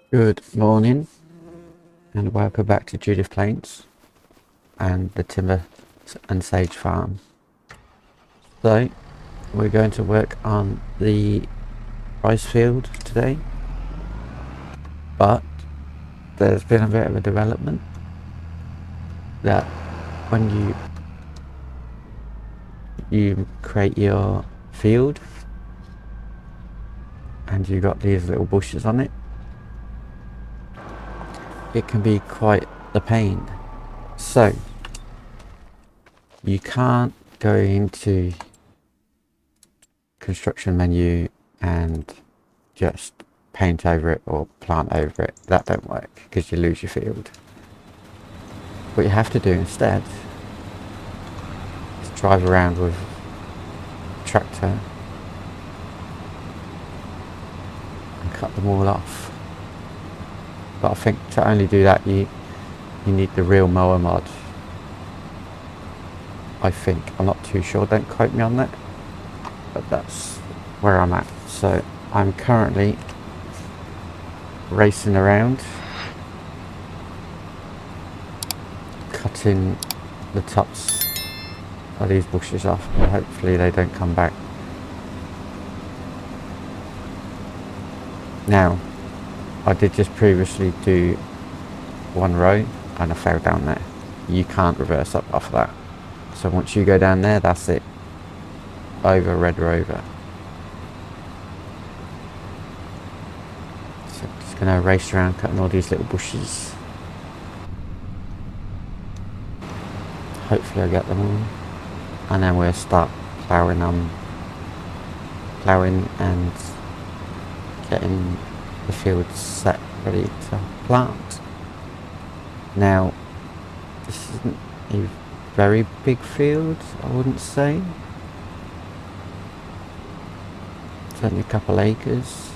Good morning and welcome back to Judith Plains and the Timber and Sage Farm. So we're going to work on the rice field today, but there's been a bit of a development that when you create your field and you got these little bushes on it, it can be quite the pain. So you can't go into construction menu and just paint over it or plant over it. That don't work because you lose your field. What you have to do instead is drive around with a tractor and cut them all off. But I think to only do that you need the real mower mod. I think. I'm not too sure, don't quote me on that, but that's where I'm at. So I'm currently racing around cutting the tops of these bushes off, and hopefully they don't come back. Now I did just previously do one row and I fell down there. You can't reverse up off that, so once you go down there, that's it, over Red Rover. So I'm just gonna race around cutting all these little bushes. Hopefully I get them all, and then we'll start ploughing and getting the field set ready to plant. Now this isn't a very big field, I wouldn't say. It's only a couple acres.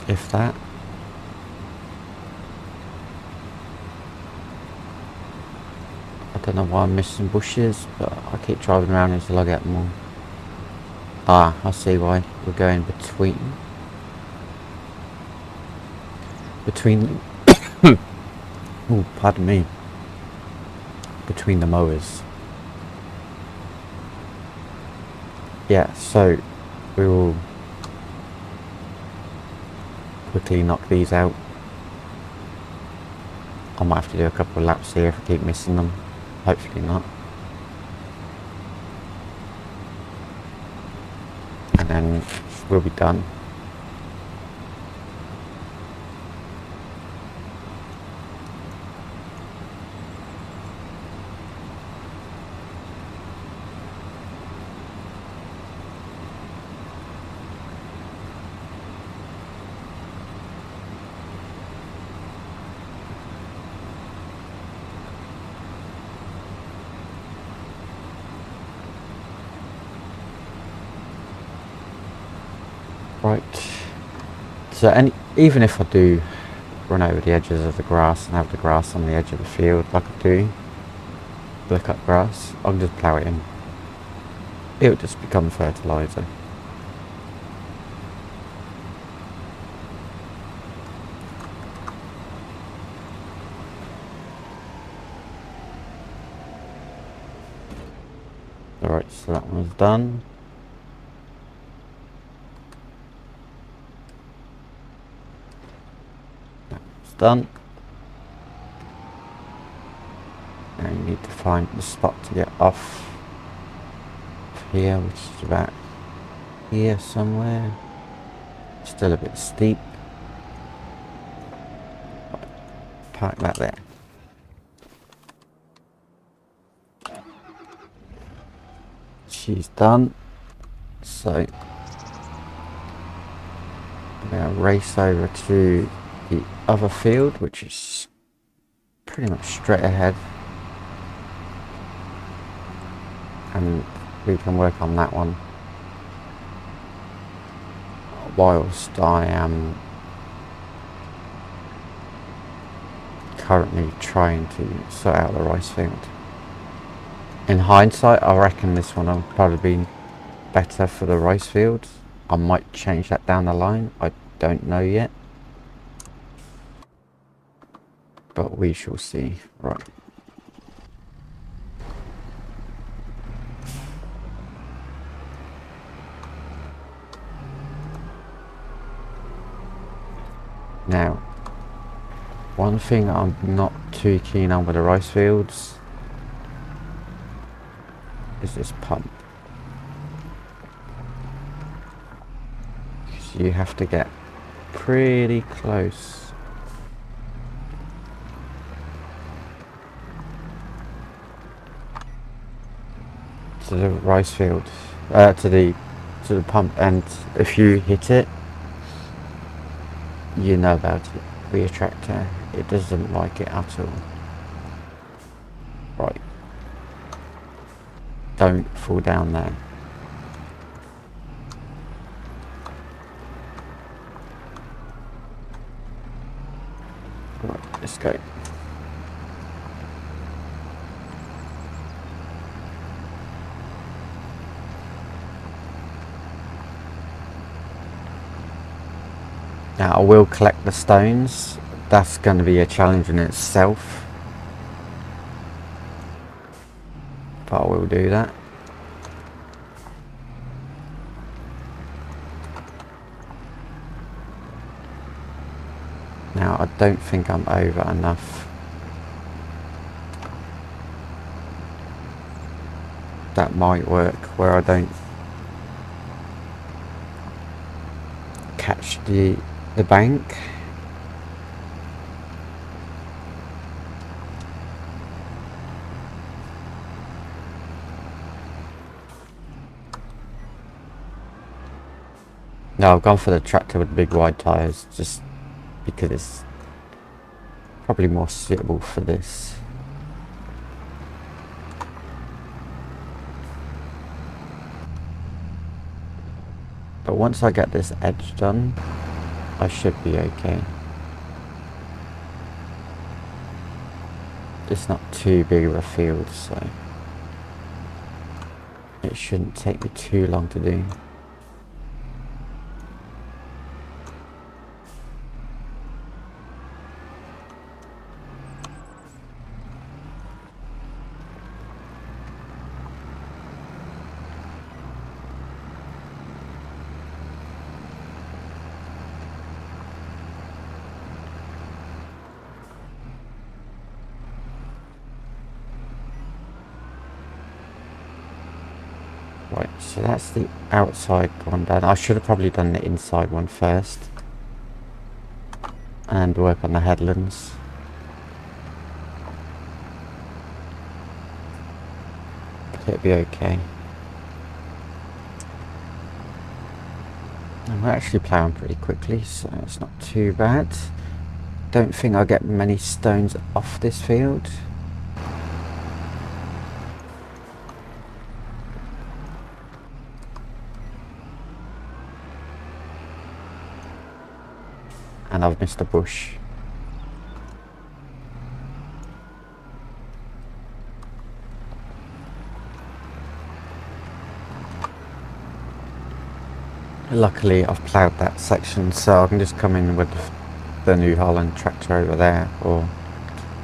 If that. I don't know why I'm missing bushes, but I keep driving around until I get them all. Ah, I see why. We're going between oh, pardon me, between the mowers. Yeah, so we will quickly knock these out. I might have to do a couple of laps here if I keep missing them. Hopefully not. And then we'll be done. Right, so even if I do run over the edges of the grass and have the grass on the edge of the field like I do, the cut grass, I'll just plough it in. It'll just become fertiliser. Alright, so that one's done. Done. Now you need to find the spot to get off here, which is about here somewhere. Still a bit steep. Park that there. She's done. So I'm going to race over to the other field, which is pretty much straight ahead, and we can work on that one whilst I am currently trying to sort out the rice field. In hindsight, I reckon this one I've probably been better for the rice fields. I might change that down the line. I don't know yet. But we shall see. Right. Now, one thing I'm not too keen on with the rice fields is this pump. Because you have to get pretty close to the rice field, to the pump, and if you hit it, you know about it. With your tractor, it doesn't like it at all. Right. Don't fall down there. Right, let's go. Now I will collect the stones. That's going to be a challenge in itself, but I will do that. Now I don't think I'm over enough. That might work where I don't catch the bank. No, I've gone for the tractor with big wide tyres just because it's probably more suitable for this. But once I get this edge done, I should be okay. It's not too big of a field, so it shouldn't take me too long to do. Right, so that's the outside one done. I should have probably done the inside one first and work on the headlands. But it'll be okay. And we're actually ploughing pretty quickly, so it's not too bad. Don't think I'll get many stones off this field. And I've missed a bush. Luckily I've ploughed that section, so I can just come in with the New Holland tractor over there, or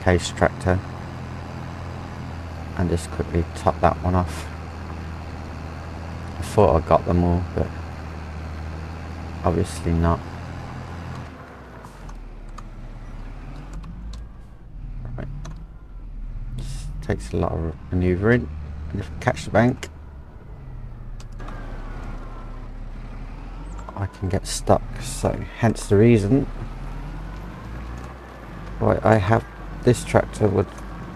Case tractor, and just quickly top that one off. I thought I got them all, but obviously not. Right. This takes a lot of manoeuvring, and if I catch the bank, I can get stuck, so hence the reason why I have this tractor with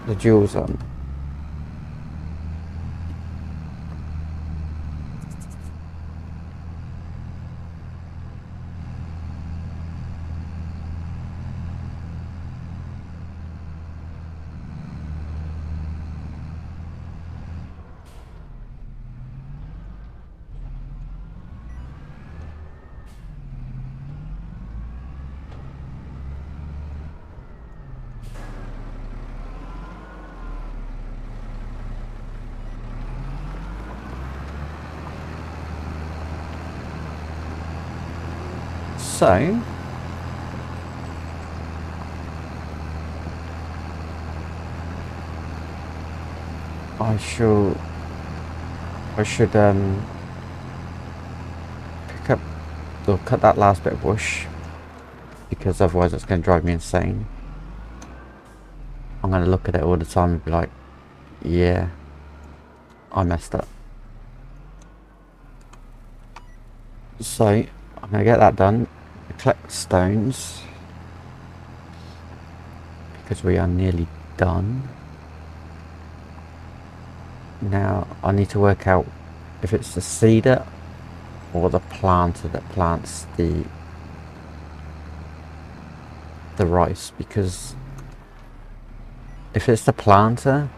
the duals on. So I should pick up or cut that last bit of bush, because otherwise it's going to drive me insane. I'm going to look at it all the time and be like, yeah, I messed up. So I'm going to get that done, collect stones, because we are nearly done. Now I need to work out if it's the seeder or the planter that plants the rice, because if it's the planter,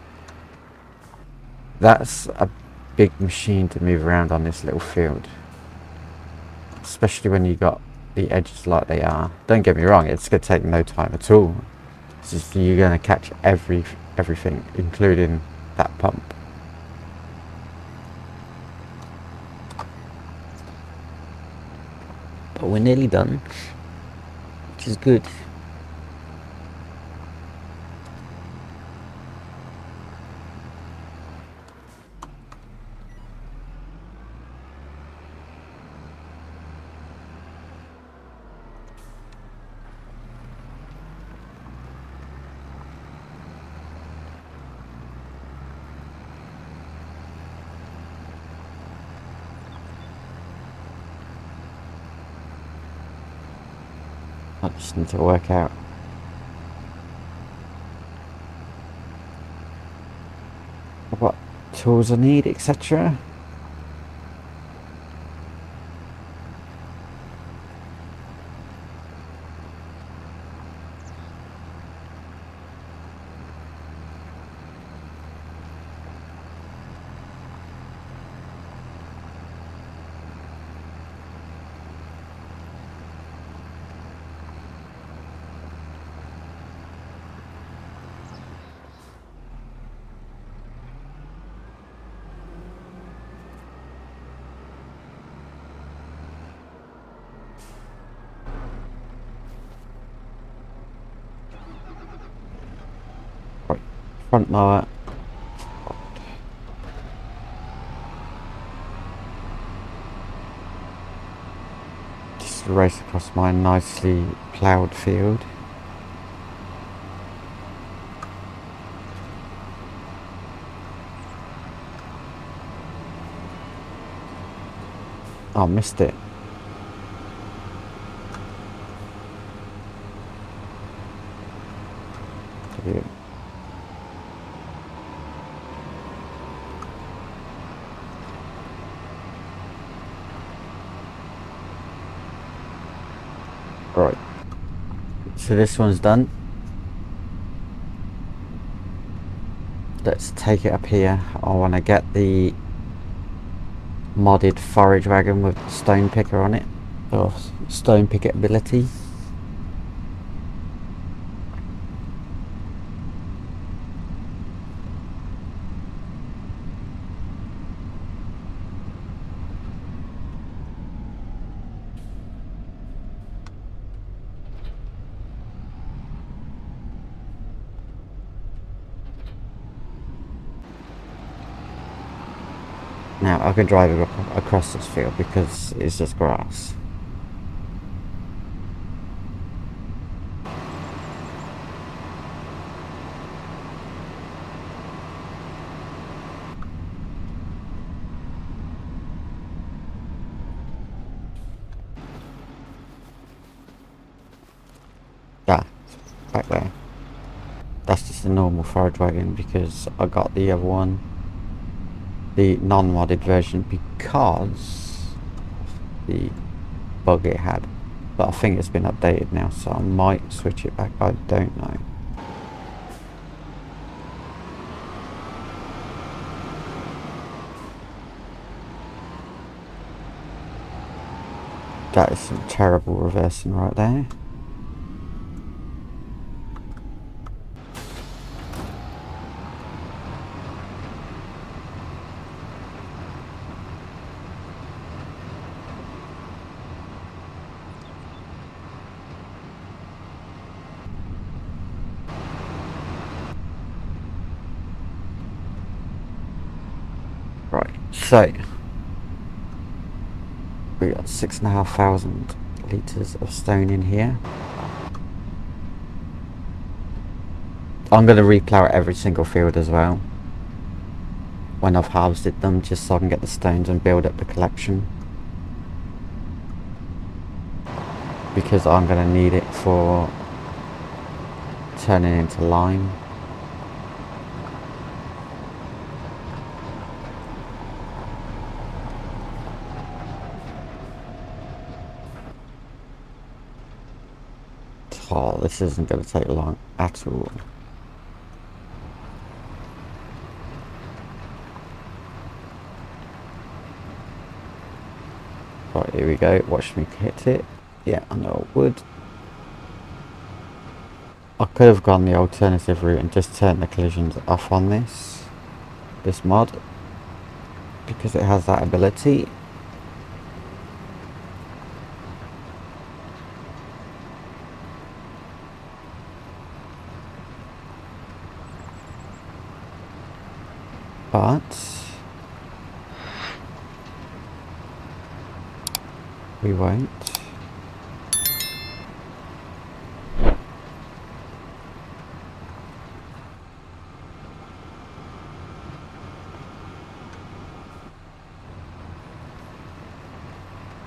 that's a big machine to move around on this little field, especially when you got the edges like they are. Don't get me wrong, it's going to take no time at all. It's just you're going to catch everything, including that pump. But we're nearly done, which is good. I just need to work out what tools I need, etc. Right, front mower. Just race across my nicely ploughed field. Oh, missed it. Brilliant. Right, so this one's done. Let's take it up here. I want to get the modded forage wagon with stone picker on it, or stone picker ability. Now I can drive it across this field because it's just grass. Ah, back there. That's just a normal forage wagon because I got the other one, the non-modded version, because the bug it had. But I think it's been updated now, so I might switch it back. I don't know. That is some terrible reversing right there. So we got 6,500 litres of stone in here. I'm going to replow every single field as well when I've harvested them, just so I can get the stones and build up the collection, because I'm going to need it for turning into lime. Oh, this isn't going to take long at all. Right, here we go. Watch me hit it. Yeah, I know I would. I could have gone the alternative route and just turned the collisions off on this mod, because it has that ability. But we won't.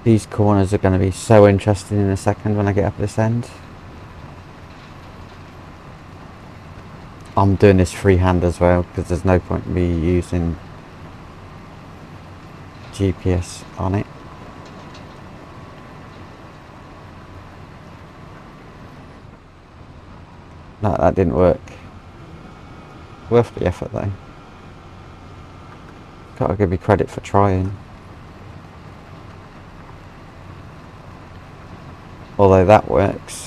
These corners are going to be so interesting in a second when I get up this end. I'm doing this freehand as well, because there's no point in me using GPS on it. No, that didn't work. Worth the effort though. Gotta give me credit for trying. Although that works.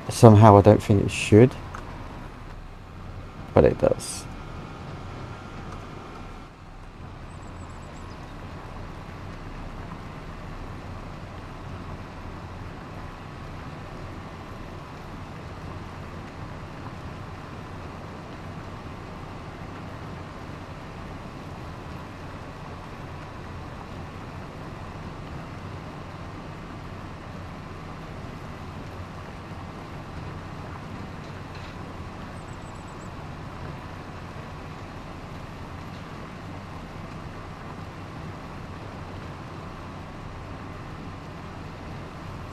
Somehow I don't think it should, but it does.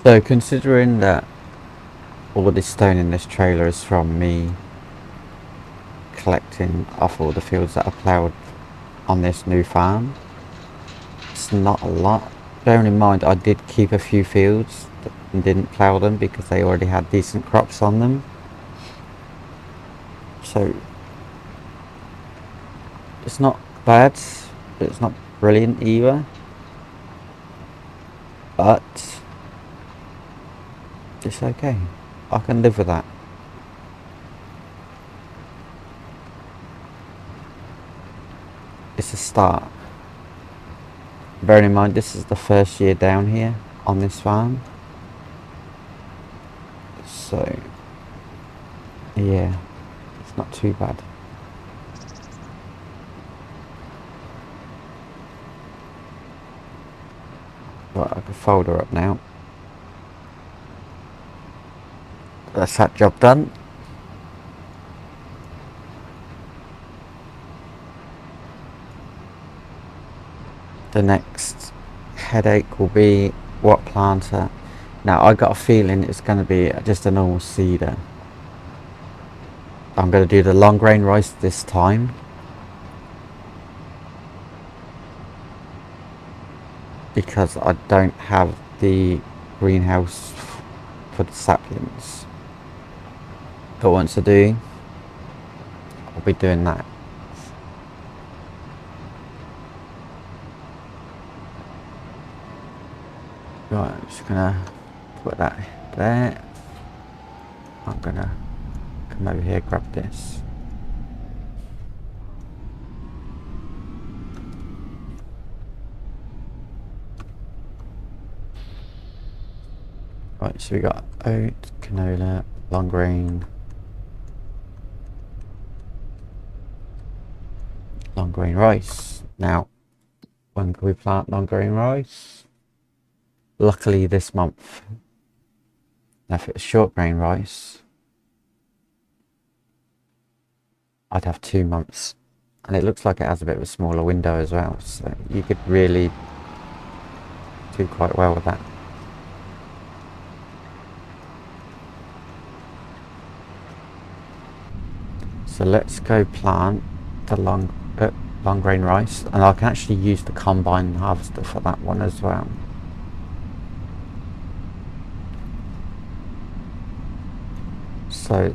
So considering that all this stone in this trailer is from me collecting off all the fields that are ploughed on this new farm, it's not a lot. Bearing in mind I did keep a few fields and didn't plough them because they already had decent crops on them. So it's not bad, but it's not brilliant either. But it's okay. I can live with that. It's a start. Bearing in mind this is the first year down here on this farm. So yeah, it's not too bad. Right, I can fold her up now. That's that job done. The next headache will be what planter. Now I got a feeling it's going to be just a normal cedar. I'm going to do the long grain rice this time. Because I don't have the greenhouse for the saplings. But once I do, I'll be doing that. Right, I'm just gonna put that there. I'm gonna come over here, grab this. Right, so we got oat, canola, long grain, long grain rice. Now, when can we plant long grain rice? Luckily this month. Now if it was short grain rice, I'd have 2 months. And it looks like it has a bit of a smaller window as well, so you could really do quite well with that. So let's go plant the long grain rice, and I can actually use the combine harvester for that one as well. So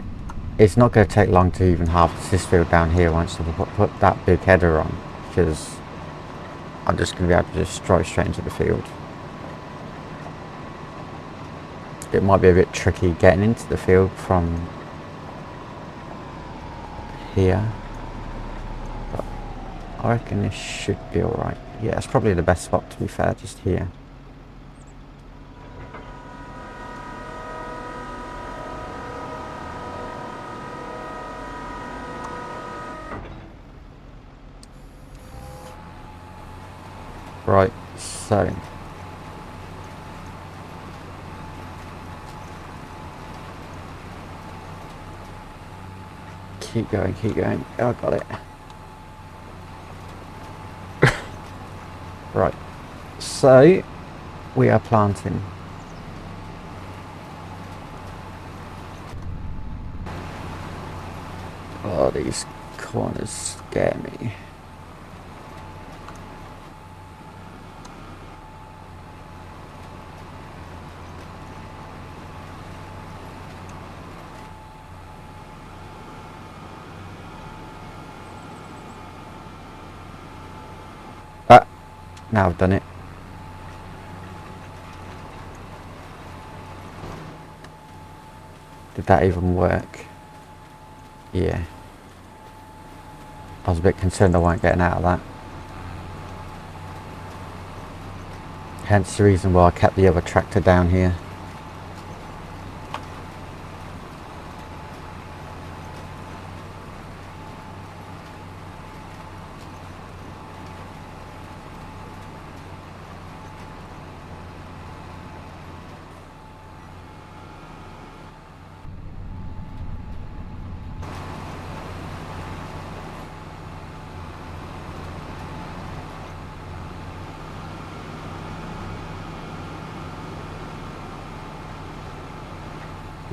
it's not going to take long to even harvest this field down here once I put that big header on, because I'm just going to be able to just drive straight into the field. It might be a bit tricky getting into the field from here, but I reckon this should be alright. Yeah, it's probably the best spot, to be fair, just here. Right, so keep going, keep going. Oh, I got it. Right, so we are planting. Oh, these corners scare me. Now I've done it. Did that even work? Yeah. I was a bit concerned I weren't getting out of that. Hence the reason why I kept the other tractor down here.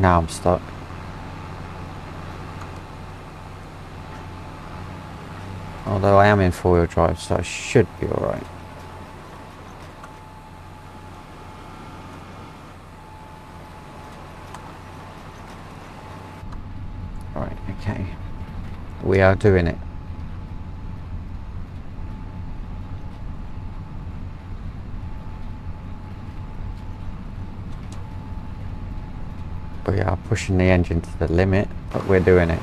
Now I'm stuck. Although I am in 4-wheel drive, so I should be alright. Right, okay. We are doing it. We are pushing the engine to the limit, but we're doing it.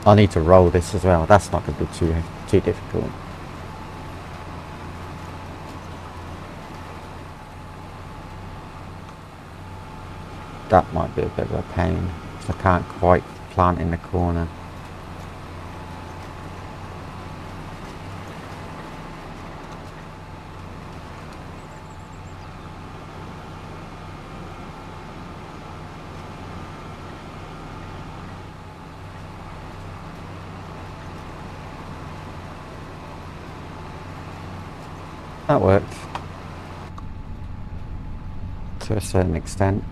I need to roll this as well. That's not going to be too difficult. That might be a bit of a pain, because I can't quite plant in the corner. That worked to a certain extent.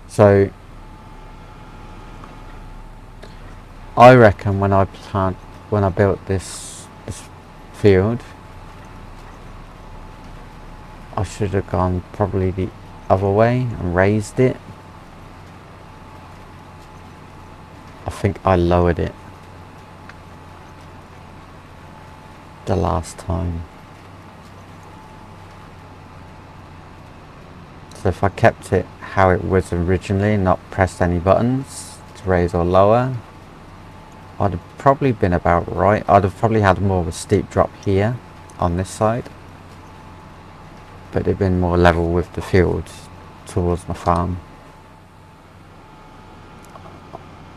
So I reckon when I built this field, I should have gone probably the other way and raised it, think I lowered it the last time. So if I kept it how it was originally, not pressed any buttons to raise or lower, I'd have probably been about right. I'd have probably had more of a steep drop here on this side, but it'd been more level with the field towards my farm.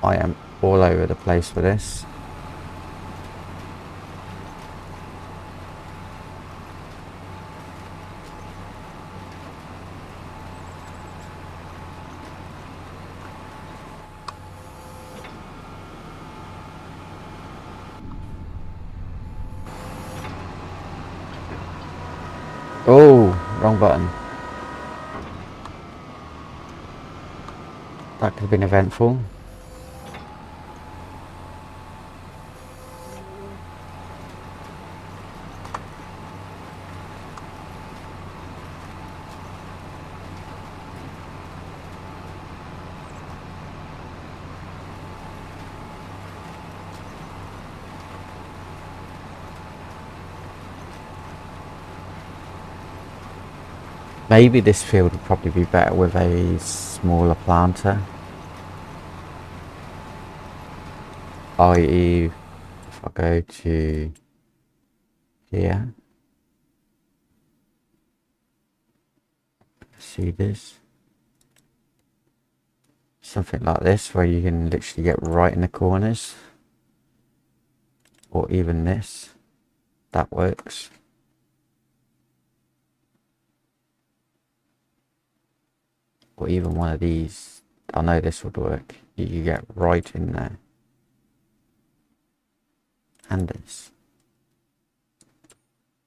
I am all over the place with this. Oh, wrong button. That could have been eventful. Maybe this field would probably be better with a smaller planter. I.e., if I go to here, see this? Something like this, where you can literally get right in the corners. Or even this. That works. Or even one of these. I know this would work. You get right in there. And this.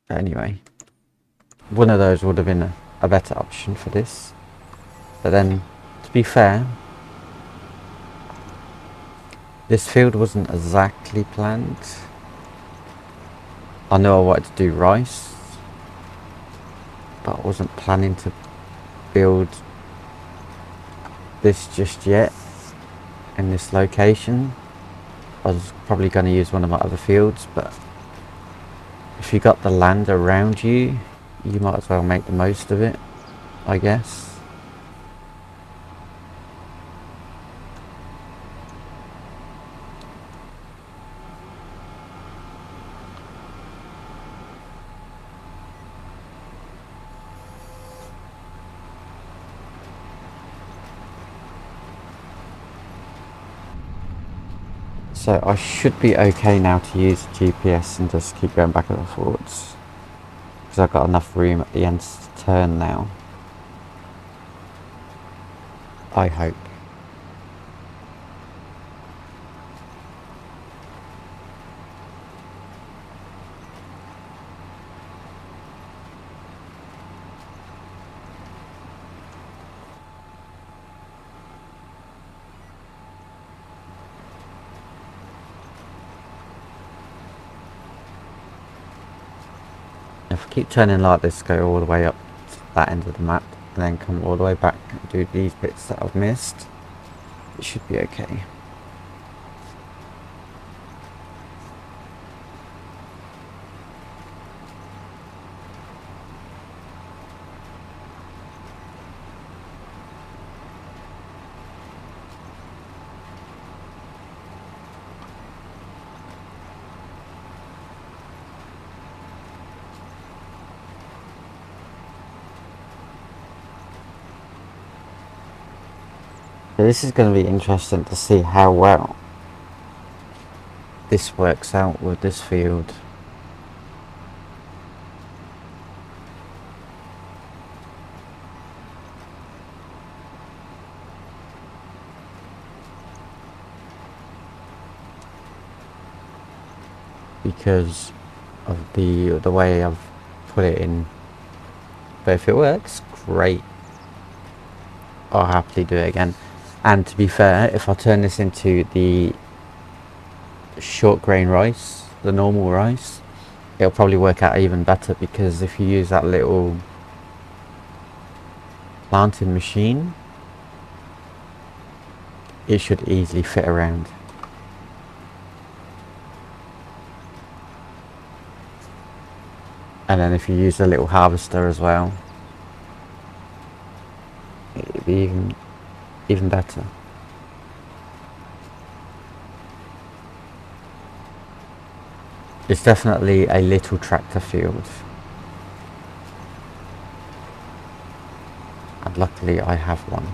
But anyway, one of those would have been a better option for this. But then, to be fair, this field wasn't exactly planned. I know I wanted to do rice, but I wasn't planning to build this just yet in this location. I was probably going to use one of my other fields, but if you got the land around you, you might as well make the most of it, I guess. So I should be okay now to use GPS and just keep going back and forwards, because I've got enough room at the end to turn now. I hope. If I keep turning like this, go all the way up to that end of the map, and then come all the way back and do these bits that I've missed, it should be okay. So this is going to be interesting to see how well this works out with this field. Because of the way I've put it in. But if it works, great. I'll happily do it again. And to be fair, if I turn this into the short grain rice, the normal rice, it'll probably work out even better, because if you use that little planting machine, it should easily fit around. And then if you use a little harvester as well, it'd be even better. It's definitely a little tractor field. And luckily I have one.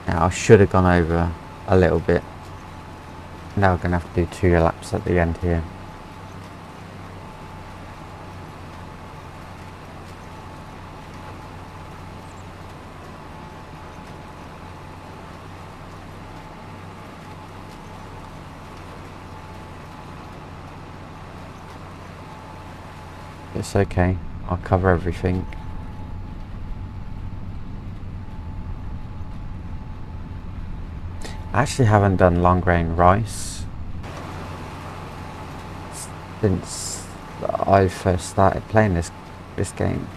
Now I should have gone over a little bit. Now I'm going to have to do 2 laps at the end here. It's okay, I'll cover everything. I actually haven't done long grain rice since I first started playing this game.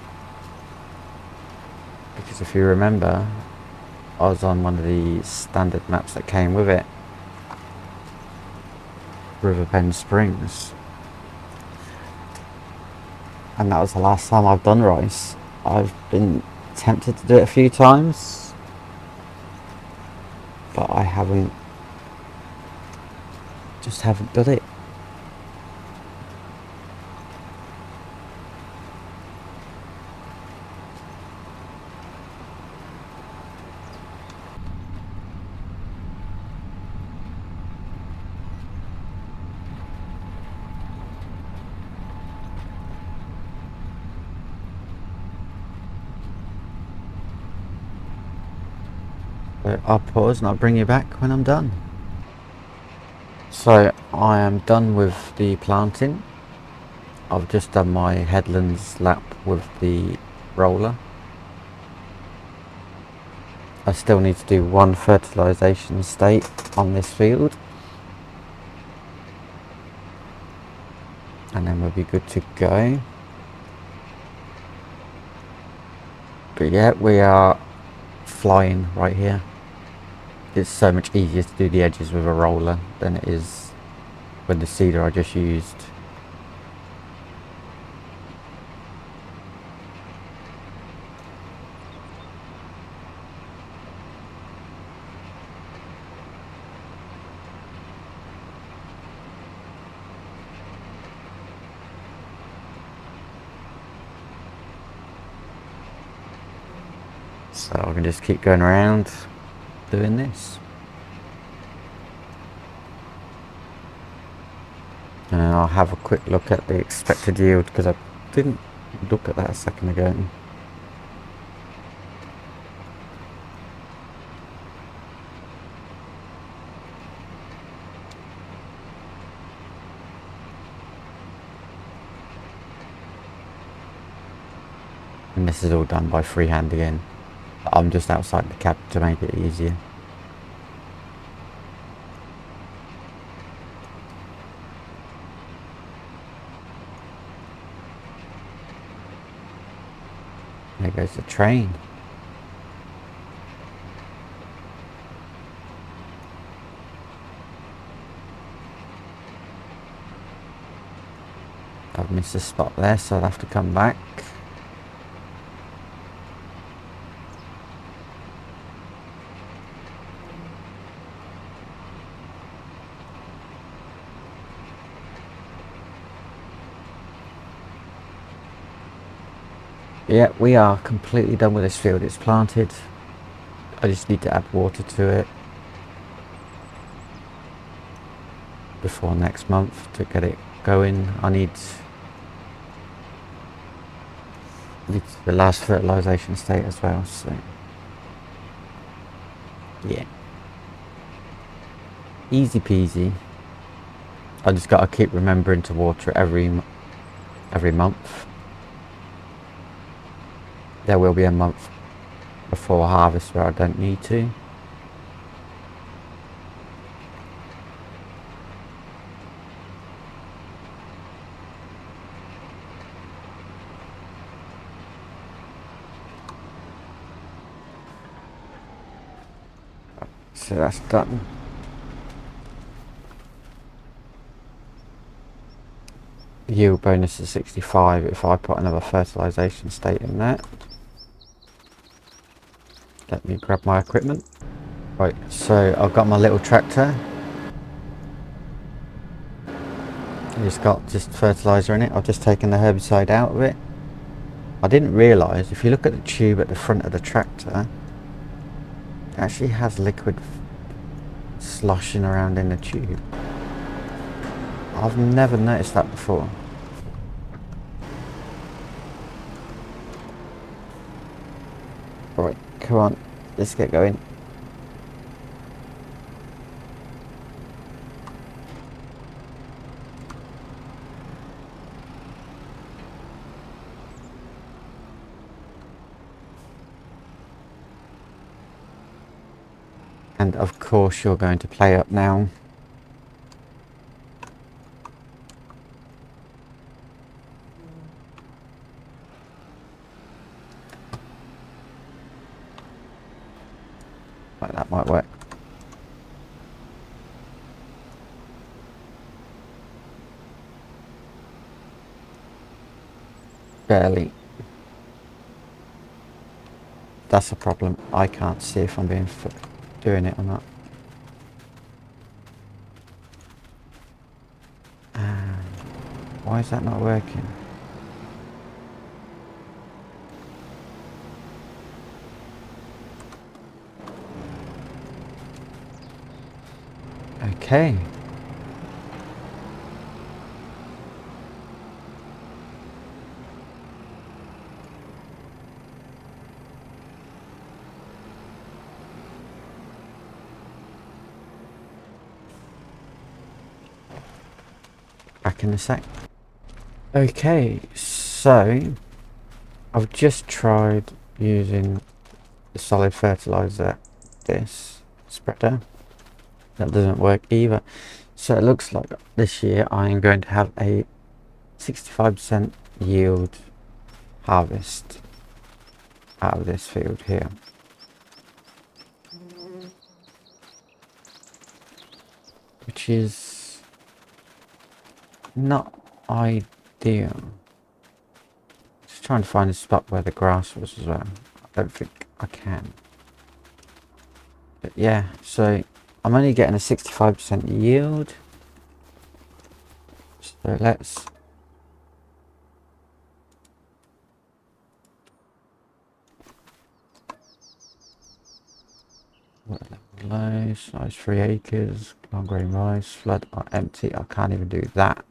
Because if you remember, I was on one of the standard maps that came with it. Riverbend Springs. And that was the last time I've done rice. I've been tempted to do it a few times, but I just haven't done it. So I'll pause and I'll bring you back when I'm done. So I am done with the planting. I've just done my headlands lap with the roller. I still need to do 1 fertilisation state on this field. And then we'll be good to go. But yeah, we are flying right here. It's so much easier to do the edges with a roller than it is with the seeder I just used. So I can just keep going around doing this. And I'll have a quick look at the expected yield because I didn't look at that a second ago. And this is all done by freehand again. I'm just outside the cab to make it easier. There goes the train. I've missed a spot there, so I'll have to come back. Yeah, we are completely done with this field. It's planted. I just need to add water to it before next month to get it going. I need the last fertilisation state as well, so yeah, easy peasy. I just got to keep remembering to water it every month. There will be a month before harvest where I don't need to. so that's done. Yield bonus is 65 if I put another fertilisation state in there. Let me grab my equipment. Right, so I've got my little tractor. It's got just fertiliser in it. I've just taken the herbicide out of it. I didn't realise, if you look at the tube at the front of the tractor, it actually has liquid sloshing around in the tube. I've never noticed that before. Right, come on, let's get going. And of course you're going to play up now. Right, that might work. Barely. That's a problem. I can't see if I'm doing it or not. Why is that not working? Okay. Back in a sec. Okay, so I've just tried using the solid fertilizer, this spreader. That doesn't work either. So it looks like this year I am going to have a 65% yield harvest out of this field here. Which is not ideal. Just trying to find a spot where the grass was as well. I don't think I can. But yeah, so I'm only getting a 65% yield. So let's low, size 3 acres, long grain rice, flood are empty. I can't even do that.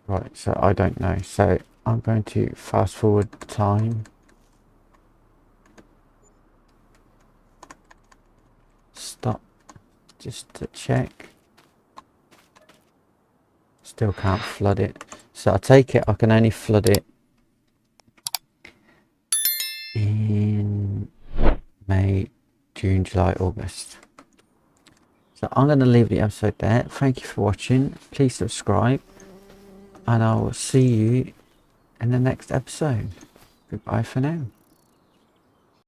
Right, so I don't know. So I'm going to fast forward time. Stop just to check. Still can't flood it. So I take it I can only flood it in May, June, July, August. So I'm going to leave the episode there. Thank you for watching. Please subscribe. And I will see you in the next episode. Goodbye for now.